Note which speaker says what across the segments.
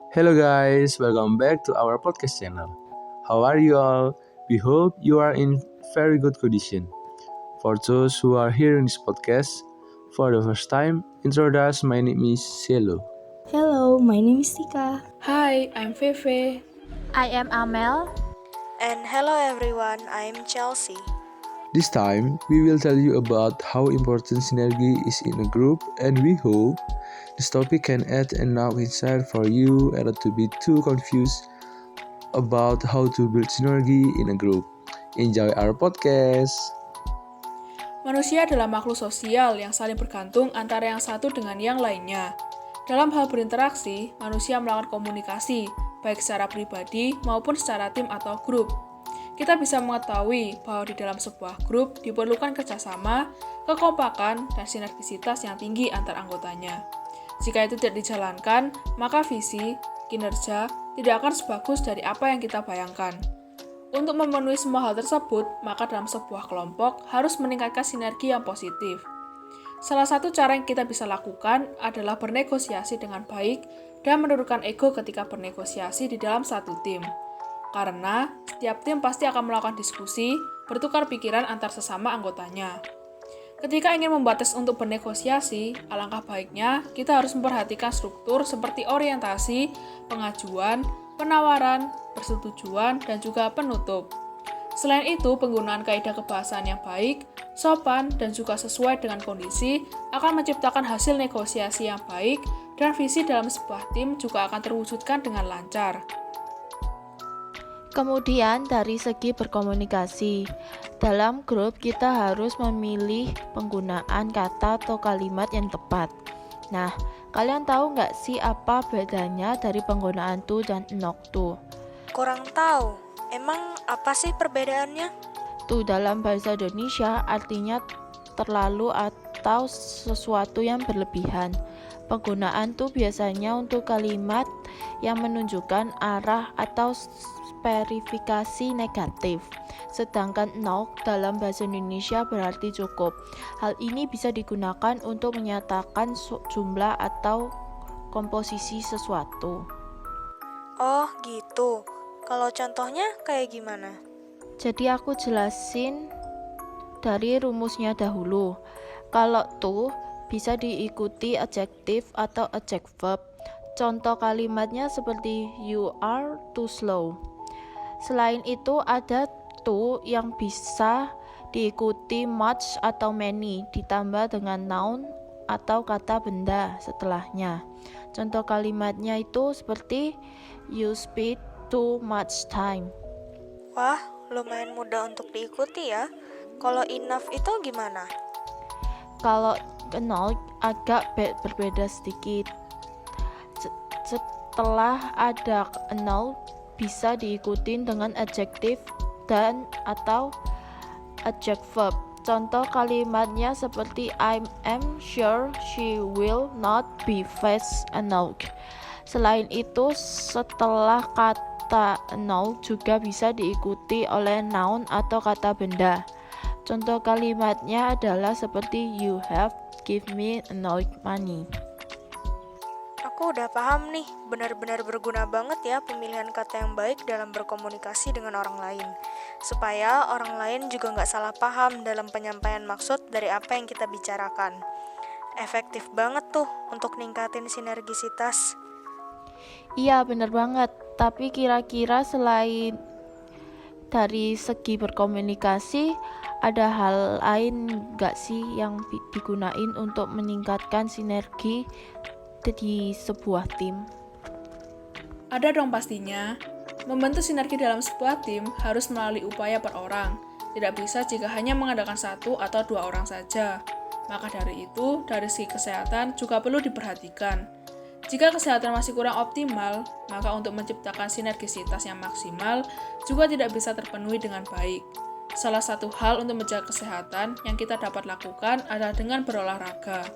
Speaker 1: Hello guys, welcome back to our podcast channel. How are you all? We hope you are in very good condition. For those who are hearing this podcast for the first time, introduce my name is Selo.
Speaker 2: Hello, my name is Tika.
Speaker 3: Hi, I'm Fefe.
Speaker 4: I am Amel.
Speaker 5: And hello everyone, I'm Chelsea.
Speaker 1: This time, we will tell you about how important synergy is in a group, and we hope this topic can add enough insight for you and not to be too confused about how to build synergy in a group. Enjoy our podcast.
Speaker 3: Manusia adalah makhluk sosial yang saling bergantung antara yang satu dengan yang lainnya. Dalam hal berinteraksi, manusia melakukan komunikasi, baik secara pribadi maupun secara tim atau grup. Kita bisa mengetahui bahwa di dalam sebuah grup diperlukan kerjasama, kekompakan, dan sinergisitas yang tinggi antar anggotanya. Jika itu tidak dijalankan, maka visi, kinerja tidak akan sebagus dari apa yang kita bayangkan. Untuk memenuhi semua hal tersebut, maka dalam sebuah kelompok harus meningkatkan sinergi yang positif. Salah satu cara yang kita bisa lakukan adalah bernegosiasi dengan baik dan menurunkan ego ketika bernegosiasi di dalam satu tim. Karena setiap tim pasti akan melakukan diskusi, bertukar pikiran antar sesama anggotanya. Ketika ingin membuat tes untuk bernegosiasi, alangkah baiknya kita harus memperhatikan struktur seperti orientasi, pengajuan, penawaran, persetujuan, dan juga penutup. Selain itu, penggunaan kaidah kebahasaan yang baik, sopan, dan juga sesuai dengan kondisi akan menciptakan hasil negosiasi yang baik, dan visi dalam sebuah tim juga akan terwujudkan dengan lancar.
Speaker 4: Kemudian dari segi berkomunikasi, dalam grup kita harus memilih penggunaan kata atau kalimat yang tepat. Nah, kalian tahu nggak sih apa bedanya dari penggunaan tu dan nok tu?
Speaker 5: Kurang tahu, emang apa sih perbedaannya?
Speaker 4: Tu dalam bahasa Indonesia artinya terlalu atau sesuatu yang berlebihan. Penggunaan tu biasanya untuk kalimat yang menunjukkan arah atau verifikasi negatif. Sedangkan nok dalam bahasa Indonesia berarti cukup. Hal ini bisa digunakan untuk menyatakan jumlah atau komposisi sesuatu.
Speaker 5: Oh gitu, kalau contohnya kayak gimana?
Speaker 4: Jadi aku jelasin dari rumusnya dahulu. Kalau tu bisa diikuti adjektif atau adjective verb. Contoh kalimatnya seperti you are too slow. Selain itu ada to yang bisa diikuti much atau many ditambah dengan noun atau kata benda setelahnya. Contoh kalimatnya itu seperti you spend too much time.
Speaker 5: Wah, lumayan mudah untuk diikuti ya. Kalau enough itu gimana?
Speaker 4: Kalau enough agak berbeda sedikit. Setelah ada enough bisa diikuti dengan adjektif dan atau adjective verb. Contoh kalimatnya seperti I am sure she will not be fast enough. Selain itu, setelah kata enough juga bisa diikuti oleh noun atau kata benda. Contoh kalimatnya adalah seperti you have give me enough money.
Speaker 5: Aku udah paham nih, benar-benar berguna banget ya pemilihan kata yang baik dalam berkomunikasi dengan orang lain. Supaya orang lain juga nggak salah paham dalam penyampaian maksud dari apa yang kita bicarakan. Efektif banget tuh untuk ningkatin sinergisitas.
Speaker 4: Iya bener banget, tapi kira-kira selain dari segi berkomunikasi, ada hal lain nggak sih yang digunain untuk meningkatkan sinergi di sebuah tim?
Speaker 3: Ada dong pastinya. Membentuk sinergi dalam sebuah tim harus melalui upaya per orang. Tidak bisa jika hanya mengadakan satu atau dua orang saja. Maka dari itu, dari segi kesehatan juga perlu diperhatikan. Jika kesehatan masih kurang optimal, maka untuk menciptakan sinergisitas yang maksimal juga tidak bisa terpenuhi dengan baik. Salah satu hal untuk menjaga kesehatan yang kita dapat lakukan adalah dengan berolahraga.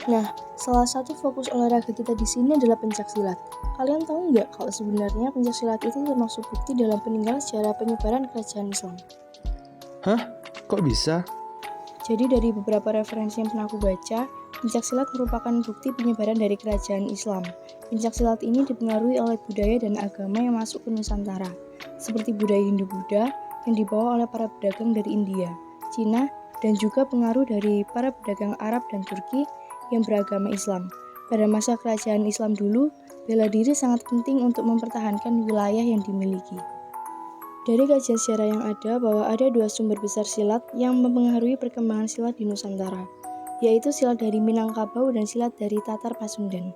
Speaker 2: Nah, salah satu fokus olahraga kita di sini adalah pencaksilat. Kalian tahu nggak kalau sebenarnya pencaksilat itu termasuk bukti dalam peninggalan sejarah penyebaran kerajaan Islam?
Speaker 1: Hah? Kok bisa?
Speaker 2: Jadi dari beberapa referensi yang pernah aku baca, Pencaksilat merupakan bukti penyebaran dari kerajaan Islam. Pencaksilat ini dipengaruhi oleh budaya dan agama yang masuk ke Nusantara, seperti budaya Hindu-Buddha yang dibawa oleh para pedagang dari India, Cina, dan juga pengaruh dari para pedagang Arab dan Turki yang beragama Islam. Pada masa kerajaan Islam dulu, bela diri sangat penting untuk mempertahankan wilayah yang dimiliki. Dari kajian sejarah yang ada bahwa ada 2 sumber besar silat yang mempengaruhi perkembangan silat di Nusantara, yaitu silat dari Minangkabau dan silat dari Tatar Pasundan.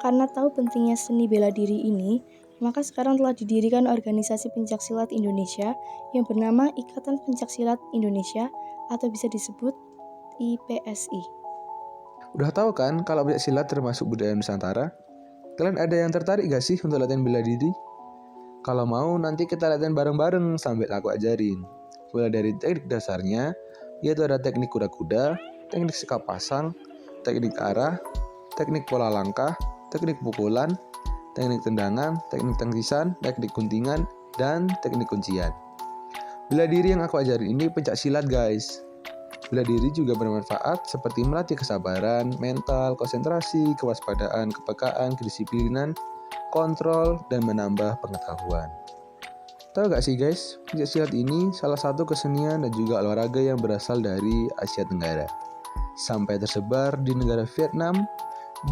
Speaker 2: Karena tahu pentingnya seni bela diri ini, maka sekarang telah didirikan organisasi pencaksilat Indonesia yang bernama Ikatan Pencaksilat Indonesia atau bisa disebut IPSI.
Speaker 1: Udah tahu kan kalau pencaksilat termasuk budaya Nusantara? Kalian ada yang tertarik gak sih untuk latihan bela diri? Kalau mau nanti kita latihan bareng-bareng sambil aku ajarin. Mulai dari teknik dasarnya, yaitu ada teknik kuda-kuda, teknik sekap pasang, teknik arah, teknik pola langkah, teknik pukulan, teknik tendangan, teknik tangkisan, teknik guntingan, dan teknik kuncian. Bela diri yang aku ajarin ini pencaksilat guys. Bela diri juga bermanfaat seperti melatih kesabaran, mental, konsentrasi, kewaspadaan, kepekaan, kedisiplinan, kontrol, dan menambah pengetahuan. Tahu gak sih guys, pencaksilat ini salah satu kesenian dan juga olahraga yang berasal dari Asia Tenggara. Sampai tersebar di negara Vietnam,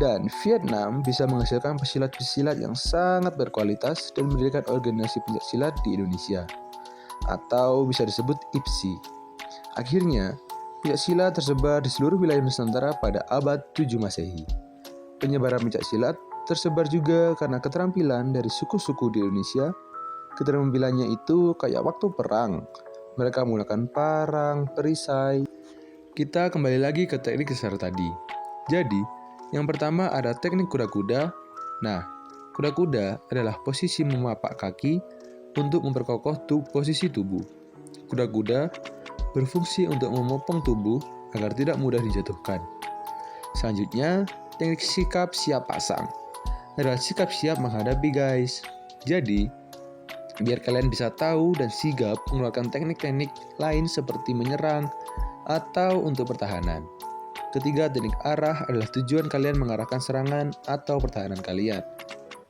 Speaker 1: dan Vietnam bisa menghasilkan pesilat-pesilat yang sangat berkualitas dan mendirikan organisasi pencaksilat di Indonesia, atau bisa disebut IPSI. Akhirnya, pencaksilat tersebar di seluruh wilayah Nusantara pada abad 7 Masehi. Penyebaran pencaksilat tersebar juga karena keterampilan dari suku-suku di Indonesia. Keterampilannya itu kayak waktu perang. Mereka menggunakan parang, perisai. Kita kembali lagi ke teknik dasar tadi. Jadi, yang pertama ada teknik kuda-kuda. Nah, kuda-kuda adalah posisi memapak kaki untuk memperkokoh posisi tubuh. Kuda-kuda berfungsi untuk memopong tubuh agar tidak mudah dijatuhkan. Selanjutnya, teknik sikap siap pasang adalah sikap siap menghadapi guys. Jadi, biar kalian bisa tahu dan sigap mengeluarkan teknik-teknik lain seperti menyerang atau untuk pertahanan. Ketiga, teknik arah adalah tujuan kalian mengarahkan serangan atau pertahanan kalian.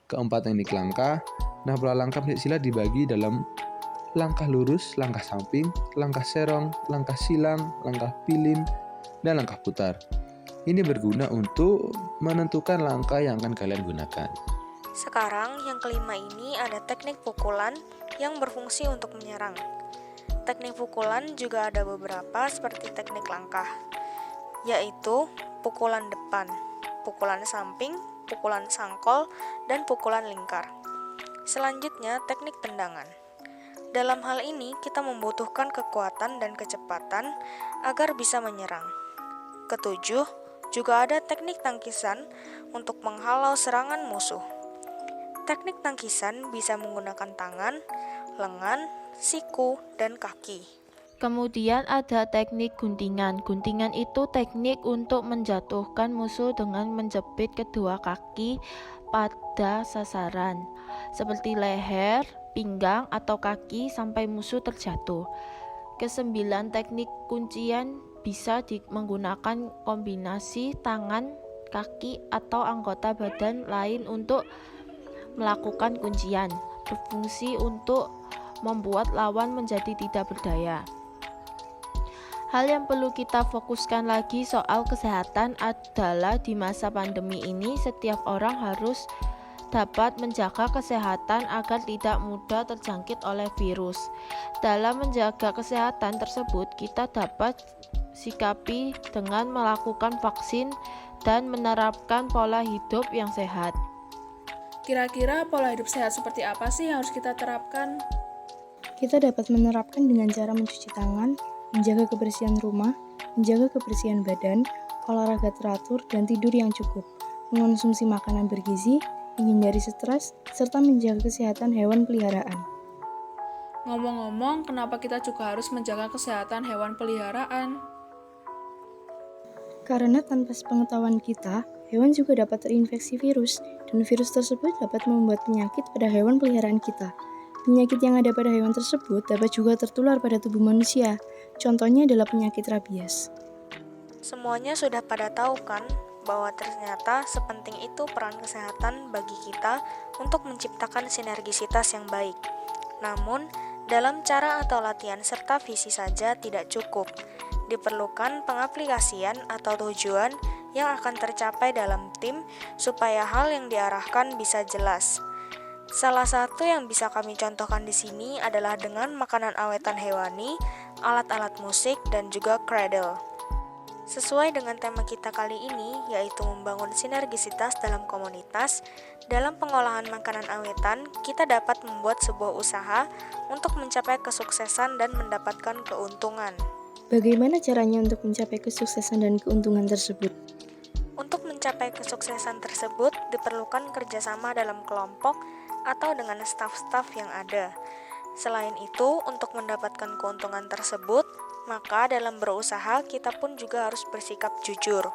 Speaker 1: Keempat, teknik langkah. Nah, pola langkah pencaksilat dibagi dalam langkah lurus, langkah samping, langkah serong, langkah silang, langkah pilin, dan langkah putar. Ini berguna untuk menentukan langkah yang akan kalian gunakan.
Speaker 5: Sekarang yang kelima ini ada teknik pukulan yang berfungsi untuk menyerang. Teknik pukulan juga ada beberapa seperti teknik langkah, yaitu pukulan depan, pukulan samping, pukulan sangkol, dan pukulan lingkar. Selanjutnya teknik tendangan. Dalam hal ini kita membutuhkan kekuatan dan kecepatan agar bisa menyerang. Ketujuh, juga ada teknik tangkisan untuk menghalau serangan musuh. Teknik tangkisan bisa menggunakan tangan, lengan, siku, dan kaki.
Speaker 4: Kemudian ada teknik guntingan. Guntingan itu teknik untuk menjatuhkan musuh dengan menjepit kedua kaki pada sasaran, seperti leher, pinggang, atau kaki sampai musuh terjatuh. Kesembilan, teknik kuncian bisa menggunakan kombinasi tangan, kaki, atau anggota badan lain untuk melakukan kuncian. Berfungsi untuk membuat lawan menjadi tidak berdaya. Hal yang perlu kita fokuskan lagi soal kesehatan adalah di masa pandemi ini setiap orang harus dapat menjaga kesehatan agar tidak mudah terjangkit oleh virus. Dalam menjaga kesehatan tersebut, kita dapat sikapi dengan melakukan vaksin dan menerapkan pola hidup yang sehat.
Speaker 3: Kira-kira pola hidup sehat seperti apa sih yang harus kita terapkan?
Speaker 2: Kita dapat menerapkan dengan cara mencuci tangan, menjaga kebersihan rumah, menjaga kebersihan badan, olahraga teratur, dan tidur yang cukup, mengonsumsi makanan bergizi, menghindari stres, serta menjaga kesehatan hewan peliharaan.
Speaker 3: Ngomong-ngomong, kenapa kita juga harus menjaga kesehatan hewan peliharaan?
Speaker 2: Karena tanpa sepengetahuan kita, hewan juga dapat terinfeksi virus, dan virus tersebut dapat membuat penyakit pada hewan peliharaan kita. Penyakit yang ada pada hewan tersebut dapat juga tertular pada tubuh manusia. Contohnya adalah penyakit rabies.
Speaker 5: Semuanya sudah pada tahu kan bahwa ternyata sepenting itu peran kesehatan bagi kita untuk menciptakan sinergisitas yang baik. Namun, dalam cara atau latihan serta visi saja tidak cukup. Diperlukan pengaplikasian atau tujuan yang akan tercapai dalam tim supaya hal yang diarahkan bisa jelas. Salah satu yang bisa kami contohkan di sini adalah dengan makanan awetan hewani, alat-alat musik, dan juga cradle. Sesuai dengan tema kita kali ini, yaitu membangun sinergisitas dalam komunitas, dalam pengolahan makanan awetan, kita dapat membuat sebuah usaha untuk mencapai kesuksesan dan mendapatkan keuntungan.
Speaker 2: Bagaimana caranya untuk mencapai kesuksesan dan keuntungan tersebut?
Speaker 5: Untuk mencapai kesuksesan tersebut, diperlukan kerjasama dalam kelompok atau dengan staf-staf yang ada. Selain itu, untuk mendapatkan keuntungan tersebut, maka dalam berusaha kita pun juga harus bersikap jujur.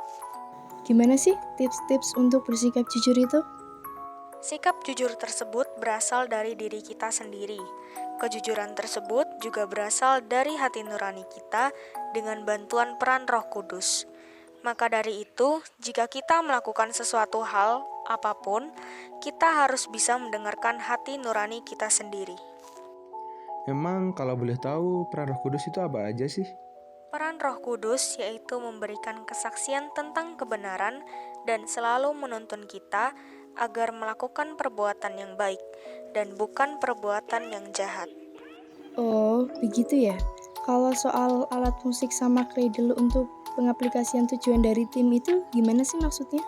Speaker 2: Gimana sih tips-tips untuk bersikap jujur itu?
Speaker 5: Sikap jujur tersebut berasal dari diri kita sendiri. Kejujuran tersebut juga berasal dari hati nurani kita dengan bantuan peran Roh Kudus. Maka dari itu, jika kita melakukan sesuatu hal apapun, kita harus bisa mendengarkan hati nurani kita sendiri.
Speaker 1: Memang kalau boleh tahu peran Roh Kudus itu apa aja sih?
Speaker 5: Peran Roh Kudus yaitu memberikan kesaksian tentang kebenaran dan selalu menuntun kita agar melakukan perbuatan yang baik dan bukan perbuatan yang jahat.
Speaker 2: Oh, begitu ya. Kalau soal alat musik sama cradle untuk pengaplikasian tujuan dari tim itu gimana sih maksudnya?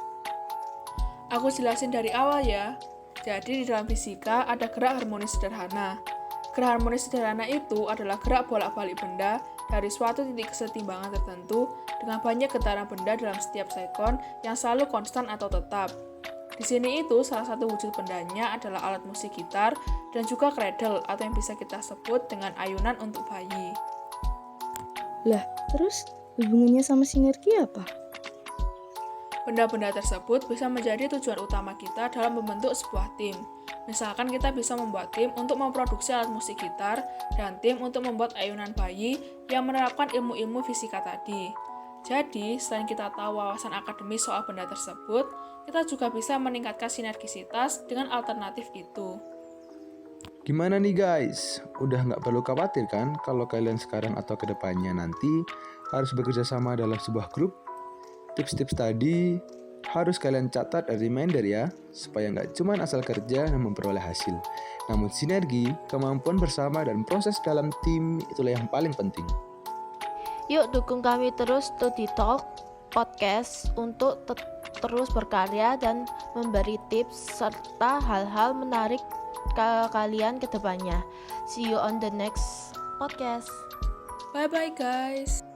Speaker 3: Aku jelasin dari awal ya. Jadi di dalam fisika ada gerak harmonis sederhana. Gerak harmonis sederhana itu adalah gerak bolak-balik benda dari suatu titik kesetimbangan tertentu dengan banyak getaran benda dalam setiap sekon yang selalu konstan atau tetap. Di sini itu salah satu wujud bendanya adalah alat musik gitar dan juga cradle atau yang bisa kita sebut dengan ayunan untuk bayi.
Speaker 2: Lah, terus hubungannya sama sinergi apa?
Speaker 3: Benda-benda tersebut bisa menjadi tujuan utama kita dalam membentuk sebuah tim. Misalkan kita bisa membuat tim untuk memproduksi alat musik gitar dan tim untuk membuat ayunan bayi yang menerapkan ilmu-ilmu fisika tadi. Jadi, selain kita tahu wawasan akademis soal benda tersebut, kita juga bisa meningkatkan sinergisitas dengan alternatif itu.
Speaker 1: Gimana nih guys? Udah nggak perlu khawatir kan kalau kalian sekarang atau kedepannya nanti harus bekerja sama dalam sebuah grup? Tips-tips tadi harus kalian catat dan reminder ya, supaya nggak cuma asal kerja dan memperoleh hasil. Namun sinergi, kemampuan bersama, dan proses dalam tim itulah yang paling penting.
Speaker 4: Yuk dukung kami terus Study Talk Podcast untuk terus berkarya dan memberi tips serta hal-hal menarik ke kalian ke depannya. See you on the next podcast.
Speaker 3: Bye-bye guys!